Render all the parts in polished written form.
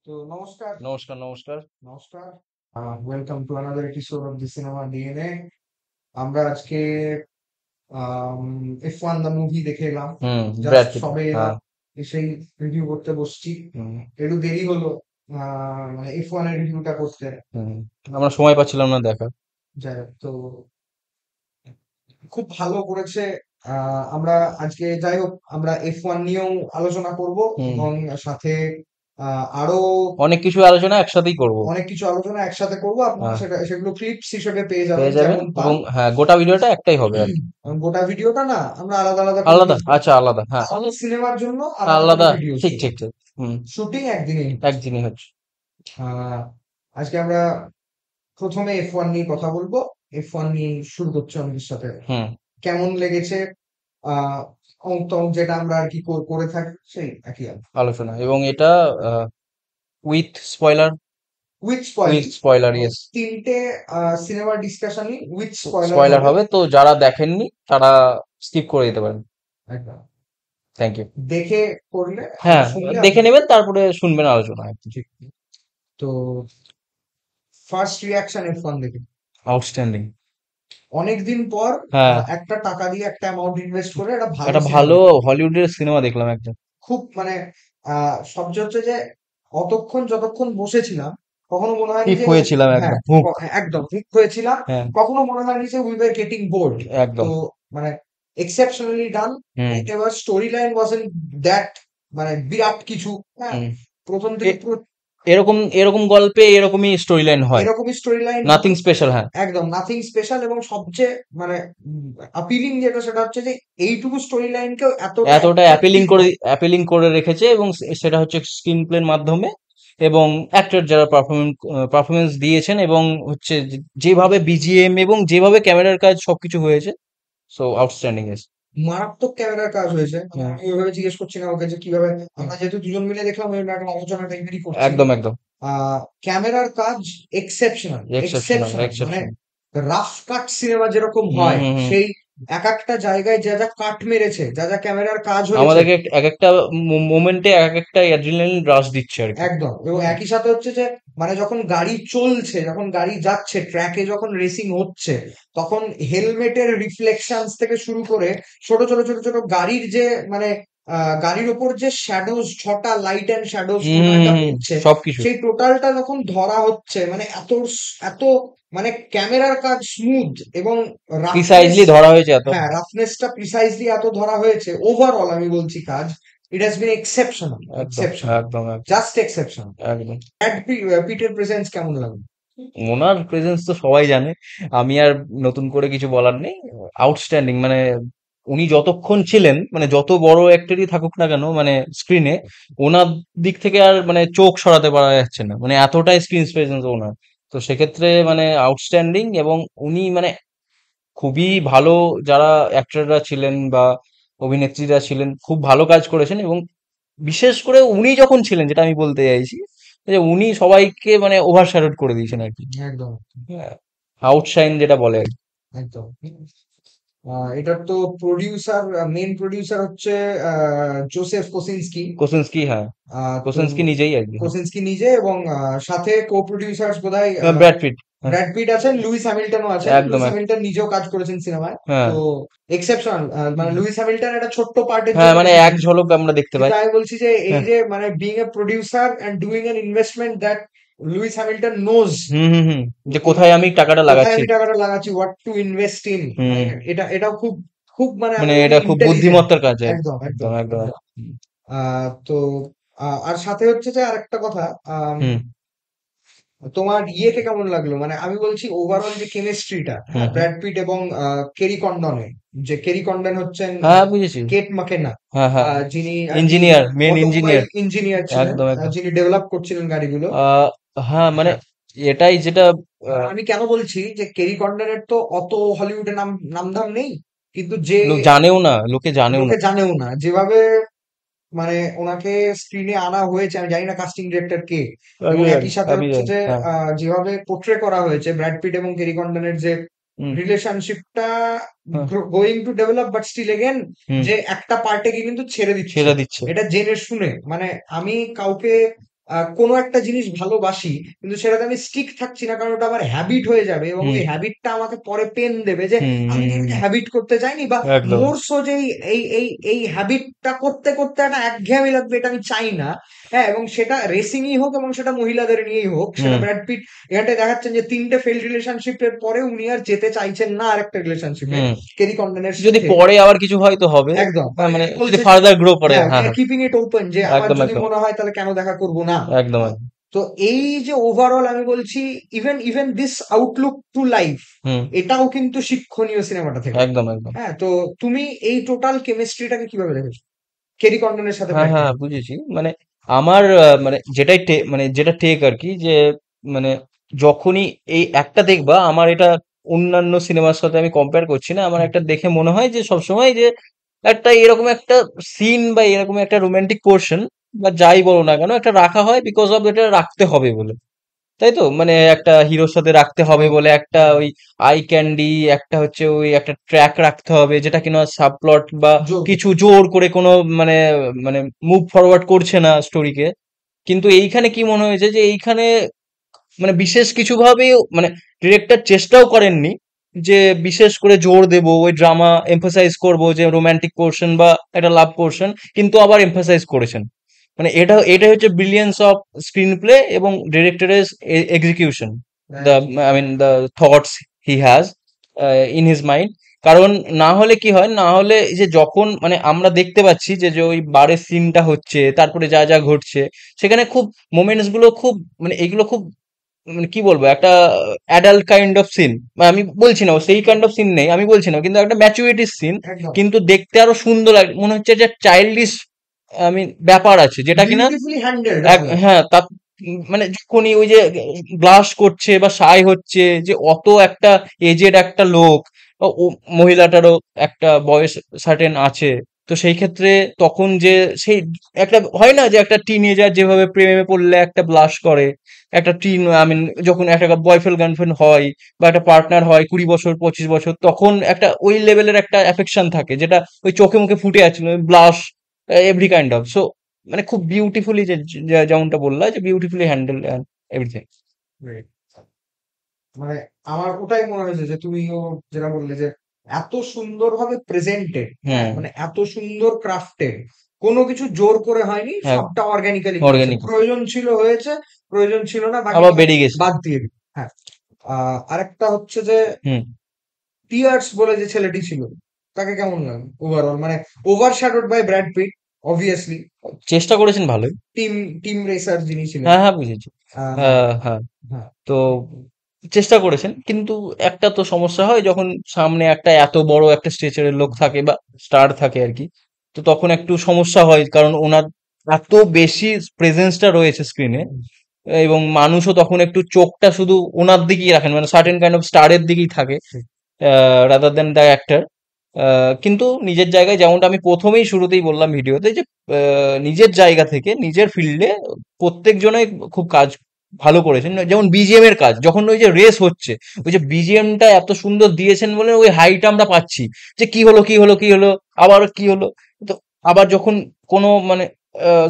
তো নমস্কার। নমস্কার, নমস্কার। নমস্কার। Welcome to another episode of the cinema DNA. আমরা আজকে F1 দ্য মুভি দেখে এলাম। হুম, ব্র্যাড জাস্ট পিট। সবে এলাম, হ্যাঁ। এসেই রিভিউ করতে বসছি। হুম, একটু দেরি হলো মানে F1 এর রিভিউটা করতে। হুম। আমরা সময় পাচ্ছিলাম না দেখার। যাই হোক, তো খুব ভালো করেছে। আমরা আজকে যাই হোক আমরা F1 নিয়েও আলোচনা করব হুম। এবং সাথে আরো অনেক কিছু আলোচনা একসাথেই করব। অনেক কিছু আলোচনা একসাথে করব। আপনারা হ্যাঁ, সেগুলো ক্লিপস হিসেবে পেয়ে যাবেন পেয়ে যাবেন যেমন পান। এবং হ্যাঁ, গোটা ভিডিওটা একটাই হবে আর কি। গোটা ভিডিওটা না, আমরা আলাদা আলাদা করে আলাদা? করবো। আচ্ছা, আলাদা। হ্যাঁ, আলাদা সিনেমার জন্য আলাদা করে আলাদা। ভিডিও ঠিক, শুট, ঠিক, ঠিক। হুম, শুটিং একদিনেই হচ্ছে। একদিনই হচ্ছে। আহ আজকে আমরা প্রথমে F1 নিয়ে কথা বলবো। F1 নিয়ে শুরু করছি আমাদের সাথে। হুম, কেমন লেগেছে? আহ যেটা আমরা আর কি করে থাকি সেই একই আর আলোচনা এবং এটা with spoiler. With with spoiling. Spoiler, yes. তিনটে সিনেমার ডিসকাশনই উইথ স্পয়লার স্পয়লার হবে। হবে, তো যারা দেখেননি তারা স্কিপ করে দিতে পারেন। একদম থ্যাংক ইউ। দেখে করলে হ্যাঁ, শুনলে দেখে আপনার নেবেন তারপরে শুনবেন আলোচনা। ঠিক। তো ফার্স্ট রিয়াকশন F1 দেখে আউটস্ট্যান্ডিং। অনেকদিন পর হ্যাঁ, একটা টাকা দিয়ে একটা অ্যামাউন্ট ইনভেস্ট করে একটা ভালো একটা সিনেমা ভালো দেখলাম। হলিউডের সিনেমা দেখলাম একটা। খুব মানে সবচেয়ে হচ্ছে যে যতক্ষণ বসেছিলাম কখনো মনে হয়নি চিপ যে হয়েছিলাম হ্যাঁ একদম, হুক। একদম ঠিক হয়েছিলাম। হ্যাঁ, কখনো মনে হয়নি যে উই ওয়ার গেটিং বোর্ড। তো একদম। মানে এক্সেপশনালি ডান। হুম, এবার স্টোরি লাইন ওয়াজন্ট দ্যাট মানে বিরাট কিছু, হ্যাঁ। হুম। প্রথম থেকে এ- পুরো এরকম এরকম গল্পে এরকমই স্টোরি লাইন হয়। এরকমই স্টোরি লাইন নাথিং হয়। স্পেশাল, হ্যাঁ। একদম নাথিং স্পেশাল, এবং সবচেয়ে মানে আপিলিং যেটা সেটা হচ্ছে যে এইটুকু স্টোরি লাইনকেও এতটা এতটা অ্যাট্রাক্টিভ করে। অ্যাপিলিং করে রেখেছে এবং সেটা হচ্ছে স্ক্রিন প্লের মাধ্যমে এবং অ্যাক্টর যারা পারফরমেন্স দিয়েছেন এবং হচ্ছে যেভাবে বিজিএম এবং যেভাবে ক্যামেরার কাজ সবকিছু হয়েছে। So outstanding S. মারাত্মক ক্যামেরার কাজ হয়েছে। আমি ওইভাবে জিজ্ঞেস করছি না ওকে যে কিভাবে। আমরা যেহেতু দুজন মিলে দেখলাম, ওই একটা আলোচনা টাইপেরই করছি। একদম, একদম। ক্যামেরার কাজ এক্সেপশনাল, এক্সেপশনাল, এক্সেপশনাল মানে এক্সেপশনাল। রাফ কাট সিনেমা যেরকম হুম, হয় হুম, হুম। সেই এক একটা জায়গায় যা যা কাট মেরেছে, যা যা ক্যামেরার কাজ হয়েছে। আমাদেরকে এক একটা মোমেন্টে এক একটা অ্যাড্রিনালিন রাশ দিচ্ছে আর কি। একদম, এবং হ্যাঁ। একই সাথে হচ্ছে যে মানে যখন গাড়ি চলছে, যখন গাড়ি যাচ্ছে ট্র্যাকে, যখন রেসিং হচ্ছে, তখন হেলমেটের রিফ্লেকশনস থেকে শুরু করে ছোট ছোট ছোট ছোট গাড়ির যে মানে গাড়ির ওপর যে শ্যাডোজ, ছটা লাইট অ্যান্ড শ্যাডোজ হুম, হুম, টোটালটা হুম, হুম। পড়ছে, সবকিছু সেই টোটালটা যখন ধরা হচ্ছে মানে এত মানে ক্যামেরার কাজ স্মুথ এবং রাফনেস। প্রিসাইজলি ধরা হয়েছে এত। হ্যাঁ, রাফনেসটা প্রিসাইজলি এত ধরা হয়েছে। ওভারঅল আমি বলছি কাজ, ইট হ্যাজ বিন এক্সেপশনাল, একদম, এক্সেপশনাল, একদম, একদম, জাস্ট এক্সেপশনাল। একদম। পিটের প্রেজেন্স কেমন লাগলো? ওনার প্রেজেন্স তো সবাই জানে। আমি আর নতুন করে কিছু বলার নেই। আউটস্ট্যান্ডিং মানে উনি যতক্ষণ ছিলেন, মানে যত বড় অ্যাক্টরই থাকুক না কেন, মানে স্ক্রিনে ওনার দিক থেকে আর মানে চোখ সরাতে পারা যাচ্ছে না, মানে এতটাই স্ক্রিন প্রেজেন্স ওনার। তো সেক্ষেত্রে মানে আউটস্ট্যান্ডিং এবং উনি মানে খুবই ভালো, যারা অ্যাক্টররা ছিলেন বা অভিনেত্রীরা ছিলেন খুব ভালো কাজ করেছেন এবং বিশেষ করে উনি যখন ছিলেন, যেটা আমি বলতে চাইছি যে উনি সবাইকে মানে ওভার শ্যাডোড করে দিয়েছেন আর কি। একদম, হ্যাঁ, আউটশাইন যেটা বলে আর কি। একদম। এটার তো প্রডিউসার, মেন প্রডিউসার হচ্ছে জোসেফ কোসিনস্কি। কোসিনস্কি, হ্যাঁ। তো কোসিনস্কি নিজেই আর কি, হ্যাঁ। কোসিনস্কি নিজে, এবং সাথে কো প্রডিউসার্স বোধহয় ব্র্যাড পিট, হ্যাঁ। ব্র্যাড পিট আছেন, লুইস হ্যামিল্টনও আছেন। একদম, লুইস হ্যামিল্টন নিজেও কাজ করেছেন সিনেমায়। হ্যাঁ। তো এক্সেপশনাল, মানে লুইস হ্যামিল্টন একটা ছোট্ট পার্টের হ্যাঁ, জন্য মানে এক এসেছেন। ঝলক আমরা দেখতে কিন্তু পাই। আমি বলছি যে এই হ্যাঁ। যে মানে being a producer and doing an investment that Lewis Hamilton knows, hmm, hmm, hmm. যে কোথায় আমি টাকাটা কোথায় লাগাচ্ছি। আমি টাকাটা লাগাচ্ছি, what to invest in. Hmm. এটাও খুব খুব মানে মানে আমি বলবো এটা খুব ইন্টেলিজেন্ট। বুদ্ধিমত্তার কাজ আর কি। একদম, একদম, একদম, একদম। একদম। তো আর সাথে হচ্ছে যে আরেকটা কথা, আম, হুম, তোমার ইয়েকে কেমন লাগলো? মানে আমি বলছি ওভারঅল যে কেমিস্ট্রিটা, হুম, হ্যাঁ, হুম। ব্র্যাড পিট এবং কেরি কন্ডনে। যে কেরি কন্ডন হচ্ছেন হ্যাঁ, বুঝেছি। কেট মাকেনা, হ্যাঁ, হ্যাঁ। যিনি আর কি engineer, main automobile engineer. Engineer ছিলেন, একদম, একদম। যিনি ডেভেলপ করছিলেন গাড়িগুলো। আহ হ্যাঁ, মানে হ্যাঁ, এটাই যেটা আর আহ, আমি কেন বলছি যে কেরি কন্ডনের তো অত হলিউডে নামধাম নেই, কিন্তু যে লোক জানেও না, লোকে জানেও না। লোকে জানেও না, যেভাবে মানে ওনাকে স্ক্রিনে আনা হয়েছে, আমি জানি না কাস্টিং ডিরেক্টর কে। আমি এবং জানি, একই সাথে আমি হচ্ছে জানি, যে হ্যাঁ। যেভাবে পোট্রে করা হয়েছে ব্র্যাড পিট এবং কেরি কন্ডনের যে হুম, রিলেশনশিপটা হ্যাঁ, going to develop, but still again hmm. যে একটা পার্টে গিয়ে কিন্তু ছেড়ে দিচ্ছে, ছেড়ে দিচ্ছে। এটা জেনে শুনে। মানে আমি কাউকে কোনো একটা জিনিস ভালোবাসি কিন্তু সেটাতে আমি স্টিক থাকছি না, কারণ ওটা আমার হ্যাবিট হয়ে যাবে এবং হুম ওই হ্যাবিটটা আমাকে পরে পেন দেবে যে হুম আমি হুম তো হুম, এটাকে হ্যাবিট করতে চাইনি, বা একদম। মোর সো যে এই হ্যাবিটটা করতে করতে একটা একঘেয়েমি লাগবে, এটা আমি চাই না। হ্যাঁ, এবং সেটা রেসিংই হোক এবং সেটা মহিলাদের নিয়েই হোক, সেটা হুম ব্র্যাড পিট এখানটায় দেখাচ্ছেন যে 3টে ফেইল্ড রিলেশনশিপের পরে উনি আর যেতে চাইছেন না আরেকটা রিলেশনশিপে হুম কেরি কন্ডনের যদি সাথে। পরে আবার কিছু হয় তো হবে। একদম মানে যদি বলছে যে ফার্দার গ্রো করে, হ্যাঁ, হ্যাঁ উনি হ্যাঁ, কিপিং ইট ওপেন যে আমার একদম যদি একদম মনে হয় তাহলে কেন দেখা করব না। একদম হ্যাঁ, একদম। তো এই যে ওভারঅল আমি বলছি, even even this outlook to life, hmm এটাও কিন্তু শিক্ষণীয় সিনেমাটা থেকে। একদম একদম। হ্যাঁ, তো তুমি এই টোটাল কেমিস্ট্রিটাকে কিভাবে দেখেছো কেরি কন্ডনের সাথে হ্যাঁ ব্র্যাড হ্যাঁ পিট? বুঝেছি। মানে আমার মানে যেটাই মানে যেটা টেক আর কি, যে মানে যখনই এই একটা দেখবা, আমার এটা অন্যান্য সিনেমার সাথে আমি কম্পেয়ার করছি না, আমার একটা দেখে মনে হয় যে সবসময় যে একটা এরকম একটা সিন বা এরকম একটা রোমান্টিক পোর্শন বা যাই বলো না কেন, একটা রাখা হয় বিকজ অফ এটা রাখতে হবে বলে। তাই তো, মানে একটা হিরোর সাথে রাখতে হবে বলে একটা ওই আই ক্যান্ডি, একটা হচ্ছে ওই একটা ট্র্যাক রাখতে হবে যেটা কিনা সাবপ্লট বা জোর করে। কিছু জোর করে কোনো মানে মানে মুভ ফরওয়ার্ড করছে না স্টোরিকে। কিন্তু এইখানে কি মনে হয়েছে যে এইখানে মানে বিশেষ কিছু ভাবে মানে ডিরেক্টর চেষ্টাও করেননি যে বিশেষ করে জোর দেব ওই ড্রামা এমফাসাইজ করব যে রোমান্টিক পোর্শন বা একটা লাভ পোর্শন, কিন্তু আবার এমফাসাইজ করেছেন। মানে এটা হচ্ছে ব্রিলিয়েন্স অফ স্ক্রিন প্লে এবং ডিরেক্টরের execution, the I mean the thoughts he has in his mind. কারণ না হলে কি হয়, না হলে এই যে যখন মানে আমরা দেখতে পাচ্ছি যে যে ওই বারের সিনটা হচ্ছে, তারপরে যা যা ঘটছে সেখানে খুব মোমেন্টস গুলো খুব মানে এগুলো খুব মানে কি বলবো, একটা অ্যাডাল্ট কাইন্ড অফ সিন। আমি বলছি না ও সেই কাইন্ড অফ সিন নেই, আমি বলছি না, কিন্তু একটা ম্যাচুরিটির সিন, একদম কিন্তু দেখতে আরো সুন্দর লাগে, মনে হচ্ছে যে চাইল্ডিশ আমি ব্যাপার আছে যেটা কিনা বিউটিফুলি হ্যান্ডেলড একদম। হ্যাঁ তা মানে যখনই ওই যে ব্লাশ করছে বা সাই হচ্ছে, যে অত একটা এজেড একটা লোক, ও মহিলাটারও একটা বয়স সার্টেন আছে, তো সেই ক্ষেত্রে তখন যে সেই একটা হয় না যে একটা টিনেজার যেভাবে প্রেমে পড়লে একটা ব্লাশ করে, একটা টিন আই মিন যখন একটা বয়ফ্রেন্ড গার্লফ্রেন্ড হয় বা একটা পার্টনার হয় 20 বছর 25 বছর, তখন একটা ওই লেভেলের একটা অ্যাফেকশন থাকে যেটা ওই চোখে মুখে ফুটে আছে, blush every kind of. So মানে খুব বিউটিফুলি যেমনটা বললা যে বিউটিফুলি হ্যান্ডেল এভরিথিং। Great. মানে আমার ওটাই মনে হয়েছে যে তুমিও যেটা বললে যে এত সুন্দরভাবে প্রেজেন্টেড, হ্যাঁ, হুম, মানে এত সুন্দর ক্রাফটেড, কোনো কিছু জোর করে হয়নি, হ্যাঁ, সবটা অর্গানিক্যালি করেছে, অর্গানিক, প্রয়োজন ছিল হয়েছে, প্রয়োজন ছিল না আবার বাকিটা বেরিয়ে গেছে। বাদ দিয়ে দিই। হ্যাঁ, আরেকটা হচ্ছে যে হুম, টিয়ার্স বলে যে ছেলেটি ছিল, তাকে কেমন লাগে ওভারঅল, মানে overshadowed by Brad Pitt obviously, চেষ্টা করেছেন ভালোই। টিম টিম রেসার যিনি ছিলেন। হ্যাঁ হ্যাঁ বুঝেছি। হ্যাঁ, হ্যাঁ, হ্যাঁ, তো চেষ্টা করেছেন, কিন্তু একটা তো সমস্যা হয় যখন সামনে একটা এত বড় একটা স্ট্রেচারের লোক থাকে বা স্টার থাকে আর কি, তো তখন একটু সমস্যা হয় কারণ ওনার এত বেশি প্রেজেন্সটা রয়েছে স্ক্রিনে, এবং মানুষও তখন একটু চোখটা শুধু ওনার দিকেই রাখেন, মানে সার্টেন কাইন্ড অফ স্টারের দিকেই থাকে রাদার দেন দ্য অ্যাক্টর। কিন্তু নিজের জায়গায়, যেমনটা আমি প্রথমেই শুরুতেই বললাম ভিডিওতে, যে নিজের জায়গা থেকে নিজের ফিল্ডে প্রত্যেকজনে খুব কাজ ভালো করেছেন। যেমন বিজিএম এর কাজ, যখন ওই যে রেস হচ্ছে, ওই যে বিজিএমটা এত সুন্দর দিয়েছেন বলে ওই হাইটা আমরা পাচ্ছি যে কি হলো কি হলো কি হলো, আবার কি হলো। তো আবার যখন কোনো মানে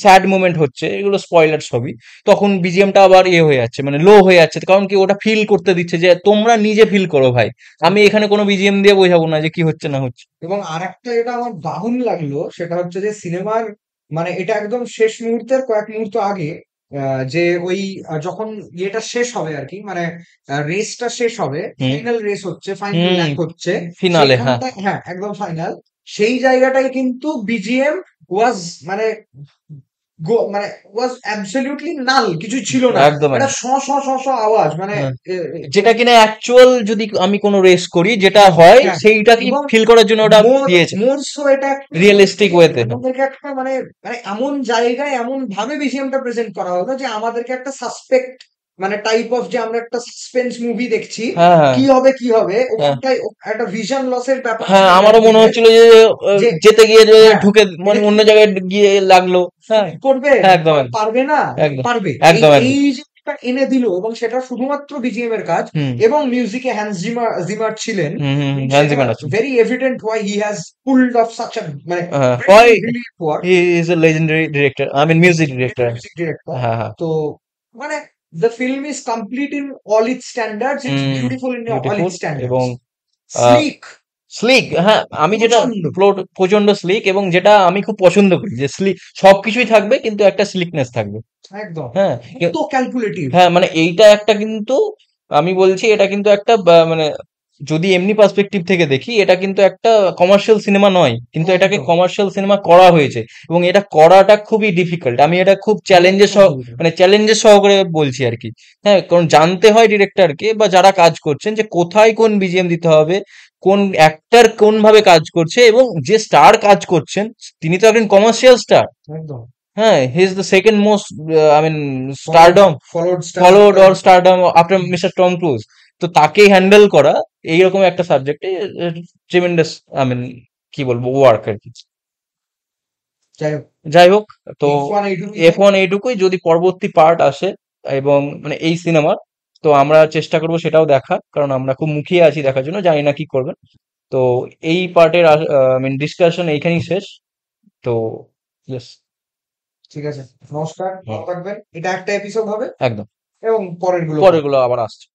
স্যাড মোমেন্ট হচ্ছে, এগুলো স্পয়লার সবই, তখন বিজিএমটা আবার ইয়ে হয়ে যাচ্ছে, মানে লো হয়ে যাচ্ছে, কারণ কি ওটা ফিল করতে দিচ্ছে যে তোমরা নিজে ফিল করো ভাই, আমি এখানে কোনো বিজিএম দিয়ে বোঝাবো না যে কি হচ্ছে না হচ্ছে। এবং আরেকটা যেটা আমার দারুণ লাগলো সেটা হচ্ছে যে সিনেমার, মানে এটা একদম শেষ মুহূর্তের কয়েক মুহূর্ত আগে, যে ওই যখন ইয়েটা শেষ হবে আর কি, মানে রেসটা শেষ হবে, হুম ফাইনাল রেস হচ্ছে, ফাইনাল হুম ল্যাপ হচ্ছে, ফিনালে, হ্যাঁ। সেইখানটায় হ্যাঁ একদম ফাইনাল, সেই জায়গাটায় কিন্তু বিজিএম ওয়াজ মানে মানে ওয়াজ অ্যাবসলিউটলি নাল, কিছু ছিল না, একদম এটা একদম। শ শ শ শ আওয়াজ, মানে হ্যাঁ, এ, যেটা কিনা অ্যাকচুয়াল যদি আমি কোনো রেস করি যেটা হ্যাঁ, হয় হ্যাঁ, সেইটাকে এবং ফিল করার জন্য ওটা মোর দিয়েছে মোর সো এটা একটা রিয়েলিস্টিক ওয়েতে। আমাদেরকে একটা মানে মানে এমন জায়গায় এমন ভাবে বিজিএমটা প্রেজেন্ট করা হলো যে আমাদেরকে একটা সাসপেক্ট, মানে টাইপ অফ, যে আমরা একটা সাসপেন্স মুভি দেখছি, হ্যাঁ হ্যাঁ কি হবে কি হবে, হ্যাঁ ওখানটায় একটা ভিশন লসের ব্যাপার হ্যাঁ, ছিল ব্র্যাড আমারও মনে পিটের, হচ্ছিল যে যে যেতে গিয়ে যে হ্যাঁ ঢুকে মানে এটা কি অন্য জায়গায় গিয়ে লাগলো। হ্যাঁ করবে, হ্যাঁ একদম একদম পারবে না, একদম পারবে, এই একদম এই একদম। যে এনে দিল, এবং সেটা শুধুমাত্র বিজিএম এর কাজ, হুম এবং মিউজিকে হ্যান্স জিমার ছিলেন, হুম হুম এবং হ্যান্স সেটা জিমার আছে। Very evident why he has pulled of such a মানে Why brilliant brilliant work, he is a legendary director, I mean music director. Music director. হ্যাঁ হ্যাঁ। তো মানে the film is complete in all it's standards, it's hmm beautiful in all beautiful it's standards, এবং slick, slick, হ্যাঁ আমি যেটা প্রচন্ড, plot প্রচন্ড স্লিক, এবং যেটা আমি খুব পছন্দ করি যে স্লিক সবকিছুই থাকবে কিন্তু একটা স্লিকনেস থাকবে। একদম হ্যাঁ এত ক্যালকুলেটিভ। হ্যাঁ মানে এইটা একটা কিন্তু, আমি বলছি এটা কিন্তু একটা মানে যদি এমনি পার্সপেক্টিভ থেকে দেখি এটা কিন্তু একটা কমার্শিয়াল সিনেমা নয়, কিন্তু এটাকে একদম কমার্শিয়াল সিনেমা করা হয়েছে, এবং এটা করাটা খুবই ডিফিকাল্ট। আমি এটা খুব চ্যালেঞ্জের ভীষণ difficult। মানে চ্যালেঞ্জের সহকারে বলছি আর কি। হ্যাঁ কারণ জানতে হয় ডিরেক্টরকে বা যারা কাজ করছেন যে কোথায় কোন বিজিএম দিতে হবে, কোন অ্যাক্টর কোন ভাবে কাজ করছে, এবং যে স্টার কাজ করছেন তিনি তো একজন কমার্শিয়াল স্টার। একদম হ্যাঁ, he is the second most, I mean followed stardom, followed star followed after. Or stardom after Mister Tom Cruise. তো তাকে হ্যান্ডেল করা এইরকম একটা সাবজেক্টে ট্রিমেন্ডাস, আই মিন কি বলবো, ওয়ার্ক আর কি। যাই হোক, যাই হোক, তো F1 এইটুকুই এফ থাক। ওয়ান এইটুকুই, যদি পরবর্তী পার্ট আসে এবং মানে এই সিনেমার, তো আমরা চেষ্টা করবো সেটাও দেখার, কারণ আমরা খুব মুখিয়ে আছি দেখার জন্য, জানি না কি করবেন। তো এই পার্টের আই মিন ডিসকাশন এইখানেই শেষ। তো ইয়েস। ঠিক আছে, নমস্কার, ভালো থাকবেন। এটা একটা এপিসোড হবে, একদম। এবং পরের গুলো পরের হবে। গুলো আবার আসছে।